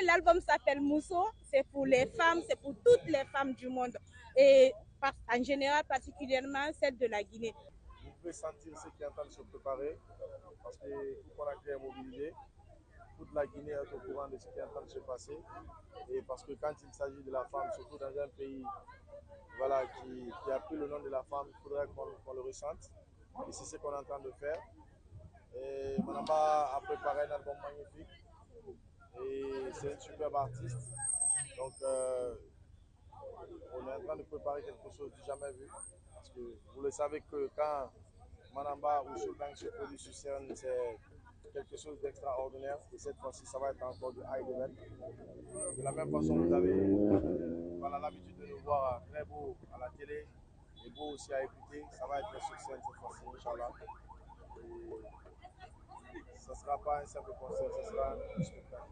L'album s'appelle Mousso, c'est pour les femmes, c'est pour toutes les femmes du monde et en général particulièrement celles de la Guinée. Vous pouvez sentir ce qui est en train de se préparer parce que tout Conakry est mobilisé. Toute la Guinée est au courant de ce qui est en train de se passer et parce que quand il s'agit de la femme, surtout dans un pays voilà, qui a pris le nom de la femme, il faudrait qu'on le ressente et c'est ce qu'on est en train de faire. Et Manamba a préparé un album magnifique et c'est une superbe artiste. Donc on est en train de préparer quelque chose de jamais vu. Parce que vous le savez que quand Manamba ou Soulbang se produit sur scène, c'est quelque chose d'extraordinaire. Et cette fois-ci, ça va être encore du high level. De la même façon, vous avez l'habitude de nous voir très beau à la télé et beau aussi à écouter. Ça va être sur scène cette fois-ci, Inch'Allah. Ce ne sera pas un simple concert, ce sera un spectacle.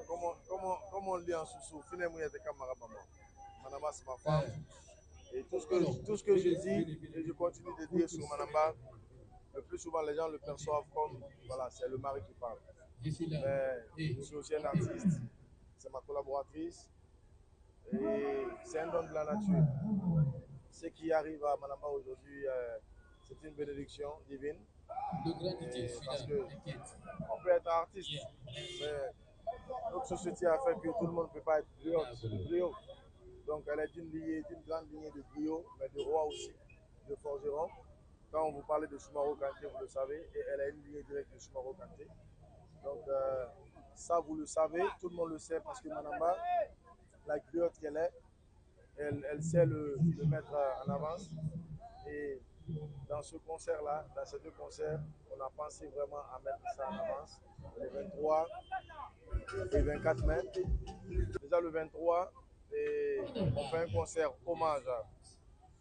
Comme on le dit en sous-sous, finalement, il y a des camarades. Manamba, c'est ma femme. Et tout ce que je dis, et je continue de dire sur Manamba, le plus souvent les gens le perçoivent comme, voilà, c'est le mari qui parle. Mais je suis aussi un artiste, c'est ma collaboratrice, et c'est un don de la nature. Ce qui arrive à Manamba aujourd'hui, c'est une bénédiction divine. Parce que on peut être artiste, mais notre société a fait que tout le monde ne peut pas être griot. Donc elle est d'une grande lignée de griot, mais de roi aussi, de forgeron. Quand on vous parle de Soumaro Kanté, vous le savez, et elle a une lignée directe de Soumaro Kanté. Donc ça, vous le savez, tout le monde le sait parce que Manamba, la griotte qu'elle est, elle sait le mettre en avance. Et dans ce concert-là, dans ces deux concerts, on a pensé vraiment à mettre ça en avance. Le 23 et 24 mai. Déjà le 23, et on fait un concert hommage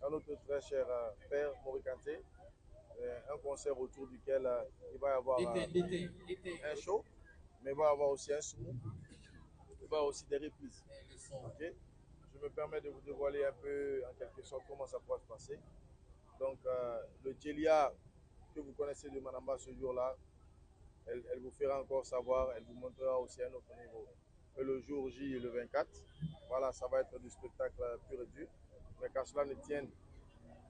à notre très cher père Mori Kanté. Un concert autour duquel il va y avoir un show, mais il va y avoir aussi un soumou, il va y avoir aussi des reprises. Okay? Je me permets de vous dévoiler un peu en quelque sorte comment ça pourra se passer. Donc le Djelia que vous connaissez de Manamba ce jour-là, elle vous fera encore savoir, elle vous montrera aussi un autre niveau. Et le jour J, le 24, voilà, ça va être du spectacle pur et dur. Mais qu'à cela ne tienne,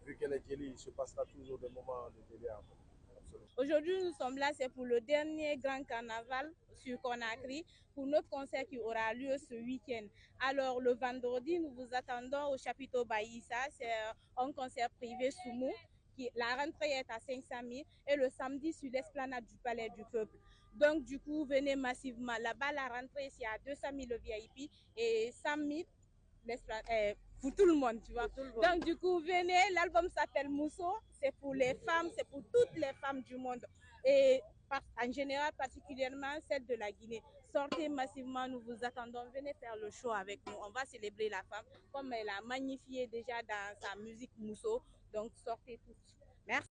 vu qu'elle est Djeli, il se passera toujours des moments de Djelia. Aujourd'hui, nous sommes là, c'est pour le dernier grand carnaval sur Conakry, pour notre concert qui aura lieu ce week-end. Alors, le vendredi, nous vous attendons au chapiteau Baïssa, c'est un concert privé Soumou. La rentrée est à 500 000 et le samedi sur l'esplanade du Palais du Peuple. Donc, du coup, venez massivement. Là-bas, la rentrée, c'est à 200 000 le VIP et 100 000 pour tout le monde, tu vois. Donc, du coup, venez. L'album s'appelle Mousso. C'est pour les femmes, c'est pour toutes les femmes du monde. Et en général, particulièrement celles de la Guinée. Sortez massivement, nous vous attendons. Venez faire le show avec nous. On va célébrer la femme comme elle a magnifié déjà dans sa musique Mousso. Donc, sortez tous. Merci.